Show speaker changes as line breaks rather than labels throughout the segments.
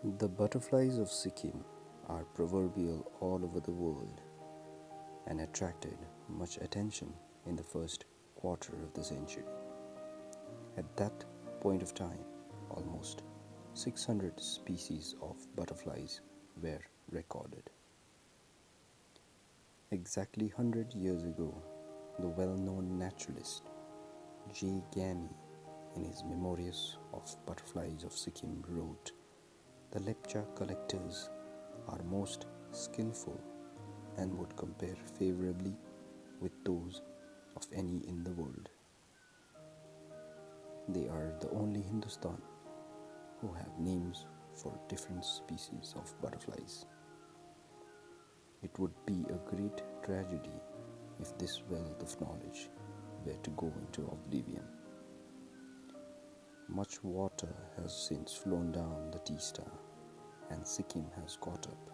The butterflies of Sikkim are proverbial all over the world and attracted much attention in the first quarter of the century. At that point of time, almost 600 species of butterflies were recorded. Exactly 100 years ago, the well-known naturalist J. Gamy, in his Memoirs of Butterflies of Sikkim, wrote, "The lepcha collectors are most skillful and would compare favorably with those of any in the world. They are the only Hindustan who have names for different species of butterflies. It would be a great tragedy if this wealth of knowledge were to go into oblivion. Much water has since flown down the Teesta, and Sikkim has caught up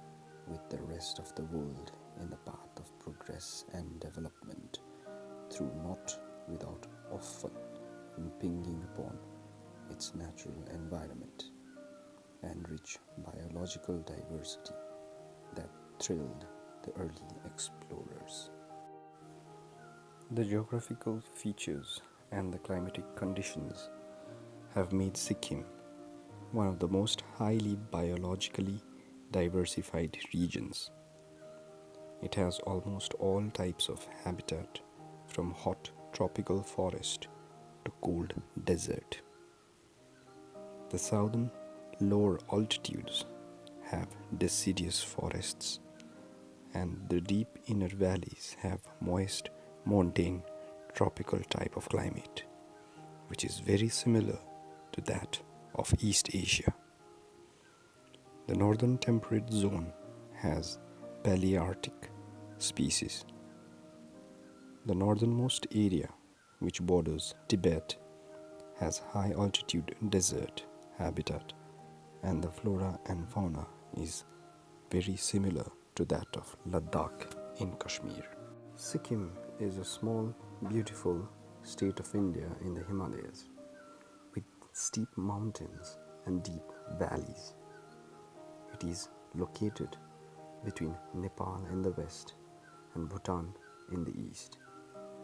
with the rest of the world in the path of progress and development, through not without often impinging upon its natural environment and rich biological diversity that thrilled the early explorers. The geographical features and the climatic conditions have made Sikkim one of the most highly biologically diversified regions. It has almost all types of habitat, from hot tropical forest to cold desert. The southern lower altitudes have deciduous forests, and the deep inner valleys have moist montane tropical type of climate, which is very similar to that of East Asia. The northern temperate zone has Palearctic species. The northernmost area, which borders Tibet, has high altitude desert habitat, and the flora and fauna is very similar to that of Ladakh in Kashmir. Sikkim is a small, beautiful state of India in the Himalayas, with steep mountains and deep valleys. It is located between Nepal in the west and Bhutan in the east,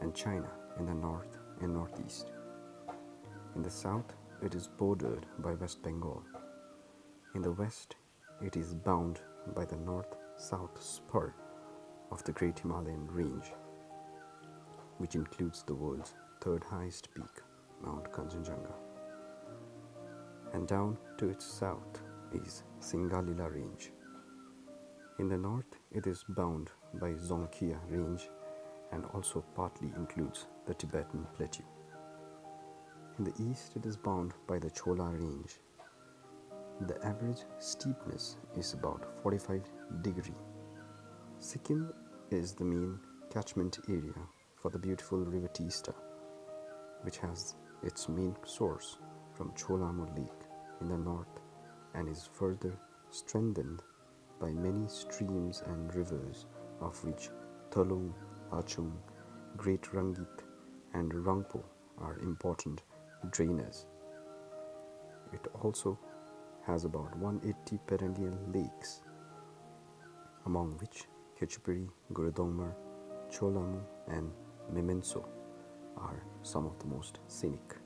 and China in the north and northeast. In the south, it is bordered by West Bengal. In the west, it is bound by the north-south spur of the Great Himalayan Range, which includes the world's third highest peak, Mount Kanchenjunga. And down to its south is Singalila Range. In the north, it is bound by Zongkhia Range and also partly includes the Tibetan Plateau. In the east, it is bound by the Chola Range. The average steepness is about 45 degrees. Sikkim is the main catchment area for the beautiful river Teesta, which has its main source from Cholamu Lake in the north and is further strengthened by many streams and rivers, of which Thalung, Achung, Great Rangit and Rangpo are important drainers. It also has about 180 perennial lakes, among which Ketchupuri, Gurudongmar, Cholamu and Memenso are some of the most scenic.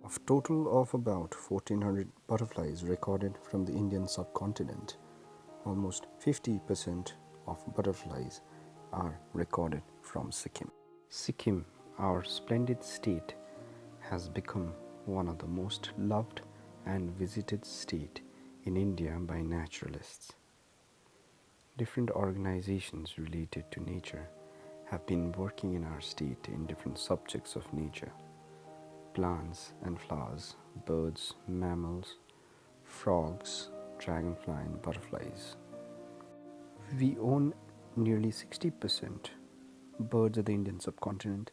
Of total of about 1400 butterflies recorded from the Indian subcontinent, almost 50% of butterflies are recorded from Sikkim. Sikkim, our splendid state, has become one of the most loved and visited state in India by naturalists. Different organizations related to nature have been working in our state in different subjects of nature: plants and flowers, birds, mammals, frogs, dragonfly and butterflies. We own nearly 60% birds of the Indian subcontinent,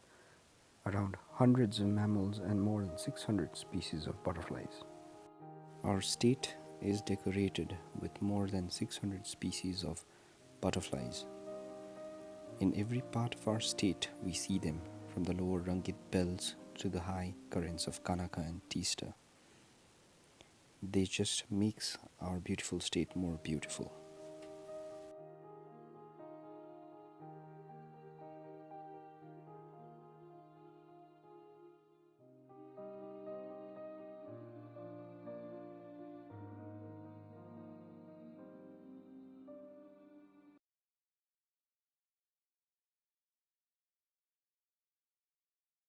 around hundreds of mammals and more than 600 species of butterflies. Our state is decorated with more than 600 species of butterflies. In every part of our state we see them, from the lower Rangit belts to the high currents of Kanaka and Teesta. They just makes our beautiful state more beautiful.